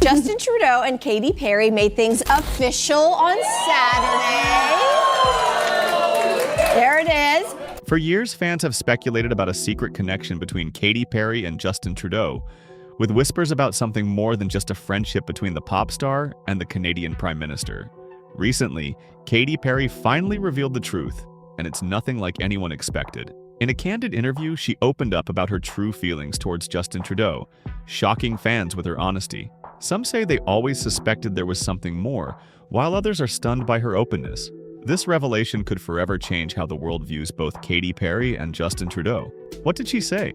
Justin Trudeau and Katy Perry made things official on Saturday. There it is. For years, fans have speculated about a secret connection between Katy Perry and Justin Trudeau, with whispers about something more than just a friendship between the pop star and the Canadian Prime Minister. Recently, Katy Perry finally revealed the truth, and it's nothing like anyone expected. In a candid interview, she opened up about her true feelings towards Justin Trudeau, shocking fans with her honesty. Some say they always suspected there was something more, while others are stunned by her openness. This revelation could forever change how the world views both Katy Perry and Justin Trudeau. What did she say?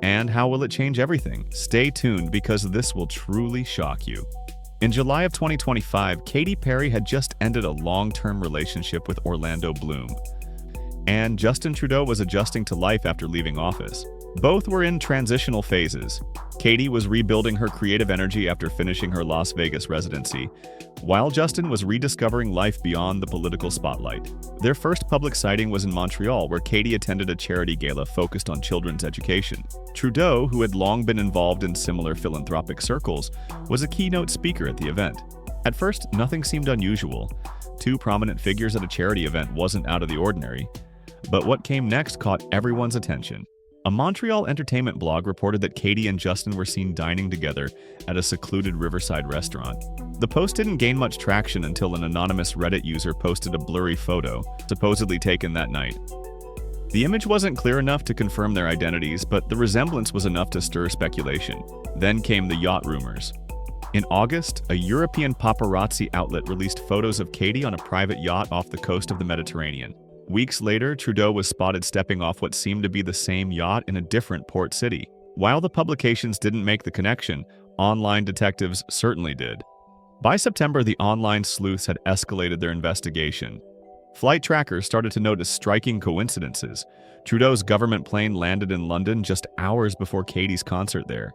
And how will it change everything? Stay tuned because this will truly shock you. In July of 2025, Katy Perry had just ended a long-term relationship with Orlando Bloom, and Justin Trudeau was adjusting to life after leaving office. Both were in transitional phases. Katy was rebuilding her creative energy after finishing her Las Vegas residency, while Justin was rediscovering life beyond the political spotlight. Their first public sighting was in Montreal, where Katy attended a charity gala focused on children's education. Trudeau, who had long been involved in similar philanthropic circles, was a keynote speaker at the event. At first, nothing seemed unusual. Two prominent figures at a charity event wasn't out of the ordinary. But what came next caught everyone's attention. A Montreal entertainment blog reported that Katy and Justin were seen dining together at a secluded riverside restaurant. The post didn't gain much traction until an anonymous Reddit user posted a blurry photo, supposedly taken that night. The image wasn't clear enough to confirm their identities, but the resemblance was enough to stir speculation. Then came the yacht rumors. In August, a European paparazzi outlet released photos of Katy on a private yacht off the coast of the Mediterranean. Weeks later, Trudeau was spotted stepping off what seemed to be the same yacht in a different port city. While the publications didn't make the connection, online detectives certainly did. By September, the online sleuths had escalated their investigation. Flight trackers started to notice striking coincidences. Trudeau's government plane landed in London just hours before Katy's concert there.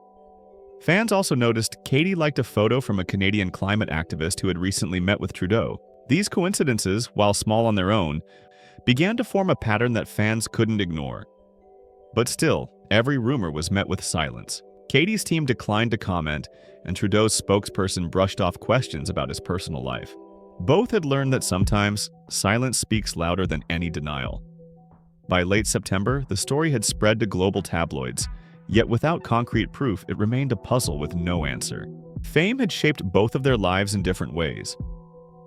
Fans also noticed Katy liked a photo from a Canadian climate activist who had recently met with Trudeau. These coincidences, while small on their own, began to form a pattern that fans couldn't ignore. But still, every rumor was met with silence. Katy's team declined to comment, and Trudeau's spokesperson brushed off questions about his personal life. Both had learned that sometimes silence speaks louder than any denial. By late September, the story had spread to global tabloids, yet without concrete proof, it remained a puzzle with no answer. Fame had shaped both of their lives in different ways.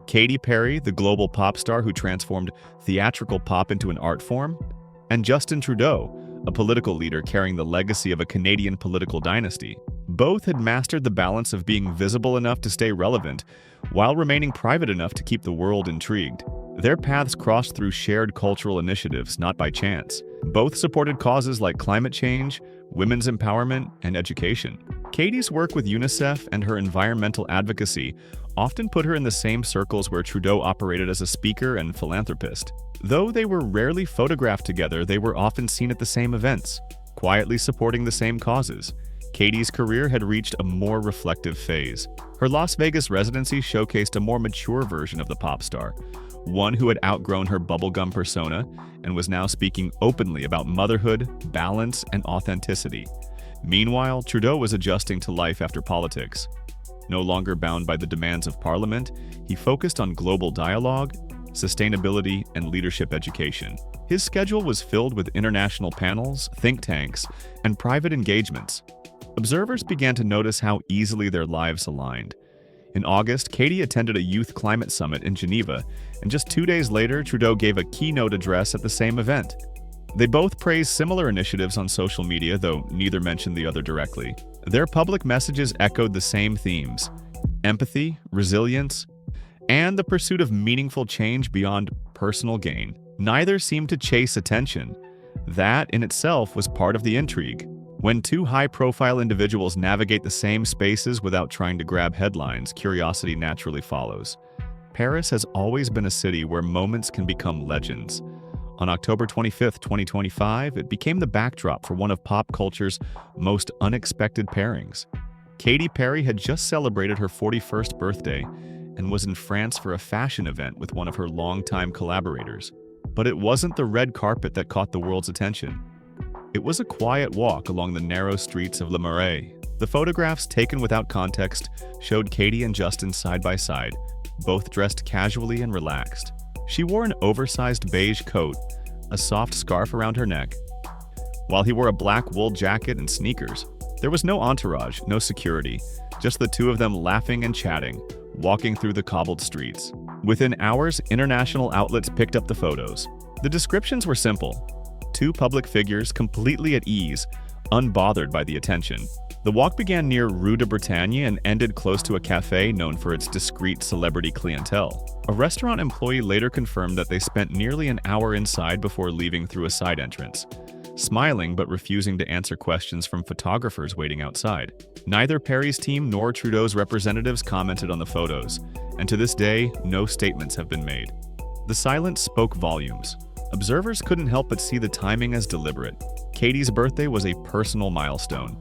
Katy Perry, the global pop star who transformed theatrical pop into an art form, and Justin Trudeau, a political leader carrying the legacy of a Canadian political dynasty. Both had mastered the balance of being visible enough to stay relevant, while remaining private enough to keep the world intrigued. Their paths crossed through shared cultural initiatives, not by chance. Both supported causes like climate change, women's empowerment, and education. Katy's work with UNICEF and her environmental advocacy often put her in the same circles where Trudeau operated as a speaker and philanthropist. Though they were rarely photographed together, they were often seen at the same events, quietly supporting the same causes. Katy's career had reached a more reflective phase. Her Las Vegas residency showcased a more mature version of the pop star, one who had outgrown her bubblegum persona and was now speaking openly about motherhood, balance, and authenticity. Meanwhile, Trudeau was adjusting to life after politics. No longer bound by the demands of Parliament, he focused on global dialogue, sustainability, and leadership education. His schedule was filled with international panels, think tanks, and private engagements. Observers began to notice how easily their lives aligned. In August, Katy attended a youth climate summit in Geneva, and just 2 days later, Trudeau gave a keynote address at the same event. They both praised similar initiatives on social media, though neither mentioned the other directly. Their public messages echoed the same themes: empathy, resilience, and the pursuit of meaningful change beyond personal gain. Neither seemed to chase attention. That, in itself, was part of the intrigue. When two high-profile individuals navigate the same spaces without trying to grab headlines, curiosity naturally follows. Paris has always been a city where moments can become legends. On October 25, 2025, it became the backdrop for one of pop culture's most unexpected pairings. Katy Perry had just celebrated her 41st birthday and was in France for a fashion event with one of her longtime collaborators. But it wasn't the red carpet that caught the world's attention. It was a quiet walk along the narrow streets of Le Marais. The photographs, taken without context, showed Katy and Justin side by side, both dressed casually and relaxed. She wore an oversized beige coat, a soft scarf around her neck, while he wore a black wool jacket and sneakers. There was no entourage, no security, just the two of them laughing and chatting, walking through the cobbled streets. Within hours, international outlets picked up the photos. The descriptions were simple: two public figures completely at ease, unbothered by the attention. The walk began near Rue de Bretagne and ended close to a cafe known for its discreet celebrity clientele. A restaurant employee later confirmed that they spent nearly an hour inside before leaving through a side entrance, smiling but refusing to answer questions from photographers waiting outside. Neither Perry's team nor Trudeau's representatives commented on the photos, and to this day, no statements have been made. The silence spoke volumes. Observers couldn't help but see the timing as deliberate. Katy's birthday was a personal milestone.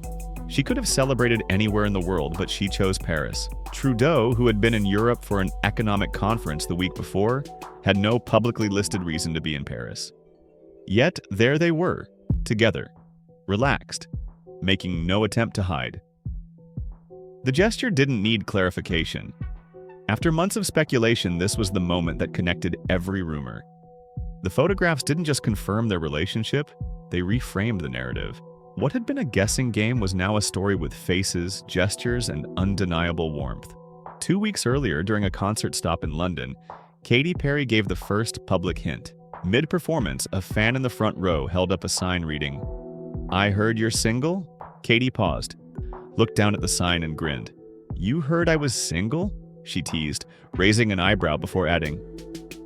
She could have celebrated anywhere in the world, but she chose Paris. Trudeau, who had been in Europe for an economic conference the week before, had no publicly listed reason to be in Paris. Yet, there they were, together, relaxed, making no attempt to hide. The gesture didn't need clarification. After months of speculation, this was the moment that connected every rumor. The photographs didn't just confirm their relationship, they reframed the narrative. What had been a guessing game was now a story with faces, gestures, and undeniable warmth. 2 weeks earlier, during a concert stop in London, Katy Perry gave the first public hint. Mid-performance, a fan in the front row held up a sign reading, "I heard you're single?" Katy paused, looked down at the sign and grinned. "You heard I was single?" she teased, raising an eyebrow before adding,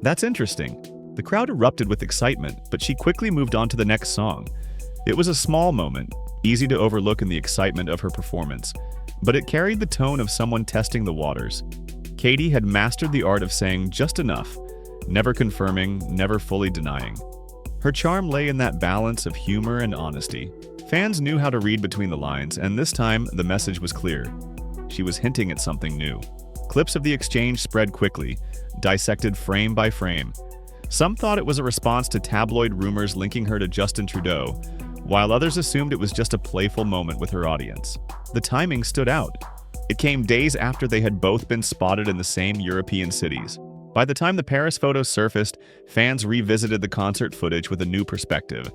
"That's interesting." The crowd erupted with excitement, but she quickly moved on to the next song. It was a small moment, easy to overlook in the excitement of her performance, but it carried the tone of someone testing the waters. Katy had mastered the art of saying just enough, never confirming, never fully denying. Her charm lay in that balance of humor and honesty. Fans knew how to read between the lines, and this time the message was clear. She was hinting at something new. Clips of the exchange spread quickly, dissected frame by frame. Some thought it was a response to tabloid rumors linking her to Justin Trudeau, while others assumed it was just a playful moment with her audience. The timing stood out. It came days after they had both been spotted in the same European cities. By the time the Paris photos surfaced, fans revisited the concert footage with a new perspective.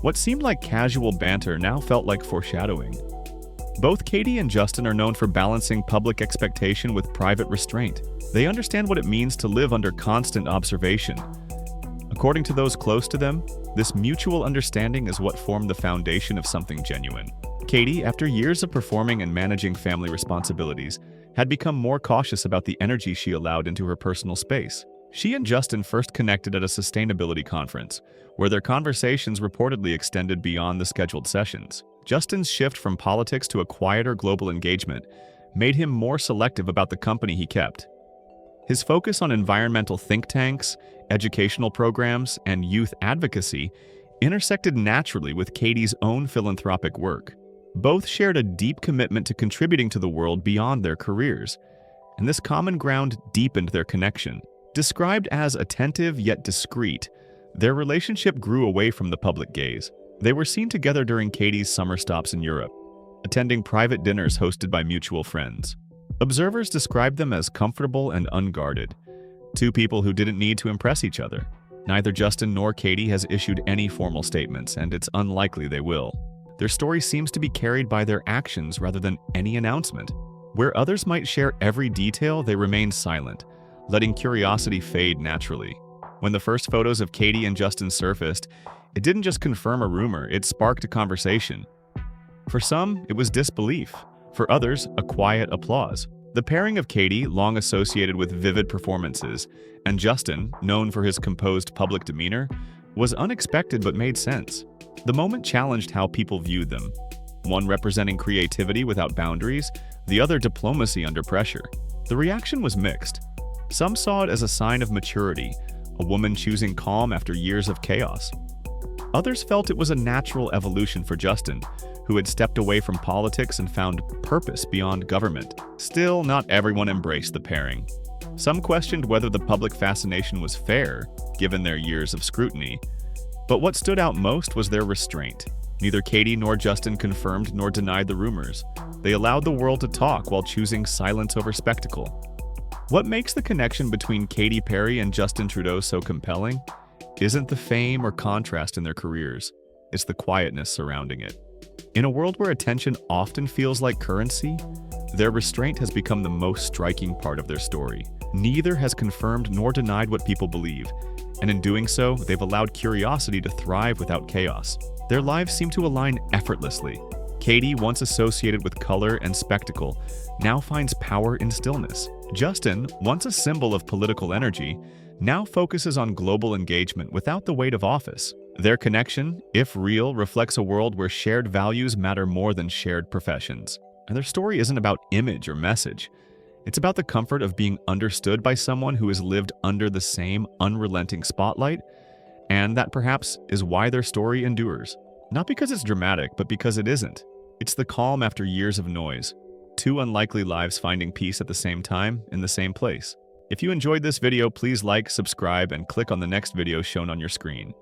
What seemed like casual banter now felt like foreshadowing. Both Katy and Justin are known for balancing public expectation with private restraint. They understand what it means to live under constant observation. According to those close to them, this mutual understanding is what formed the foundation of something genuine. Katy, after years of performing and managing family responsibilities, had become more cautious about the energy she allowed into her personal space. She and Justin first connected at a sustainability conference, where their conversations reportedly extended beyond the scheduled sessions. Justin's shift from politics to a quieter global engagement made him more selective about the company he kept. His focus on environmental think tanks, educational programs, and youth advocacy intersected naturally with Katy's own philanthropic work. Both shared a deep commitment to contributing to the world beyond their careers, and this common ground deepened their connection. Described as attentive yet discreet, their relationship grew away from the public gaze. They were seen together during Katy's summer stops in Europe, attending private dinners hosted by mutual friends. Observers described them as comfortable and unguarded, two people who didn't need to impress each other. Neither Justin nor Katy has issued any formal statements, and it's unlikely they will. Their story seems to be carried by their actions rather than any announcement. Where others might share every detail, they remain silent, letting curiosity fade naturally. When the first photos of Katy and Justin surfaced, it didn't just confirm a rumor, it sparked a conversation. For some, it was disbelief. For others, a quiet applause. The pairing of Katy, long associated with vivid performances, and Justin, known for his composed public demeanor, was unexpected but made sense. The moment challenged how people viewed them, one representing creativity without boundaries, the other diplomacy under pressure. The reaction was mixed. Some saw it as a sign of maturity, a woman choosing calm after years of chaos. Others felt it was a natural evolution for Justin, who had stepped away from politics and found purpose beyond government. Still, not everyone embraced the pairing. Some questioned whether the public fascination was fair, given their years of scrutiny. But what stood out most was their restraint. Neither Katy nor Justin confirmed nor denied the rumors. They allowed the world to talk while choosing silence over spectacle. What makes the connection between Katy Perry and Justin Trudeau so compelling isn't the fame or contrast in their careers, it's the quietness surrounding it. In a world where attention often feels like currency, their restraint has become the most striking part of their story. Neither has confirmed nor denied what people believe, and in doing so, they've allowed curiosity to thrive without chaos. Their lives seem to align effortlessly. Katy, once associated with color and spectacle, now finds power in stillness. Justin, once a symbol of political energy, now focuses on global engagement without the weight of office. Their connection, if real, reflects a world where shared values matter more than shared professions. And their story isn't about image or message. It's about the comfort of being understood by someone who has lived under the same unrelenting spotlight, and that perhaps is why their story endures. Not because it's dramatic, but because it isn't. It's the calm after years of noise. Two unlikely lives finding peace at the same time in the same place. If you enjoyed this video, please like, subscribe, and click on the next video shown on your screen.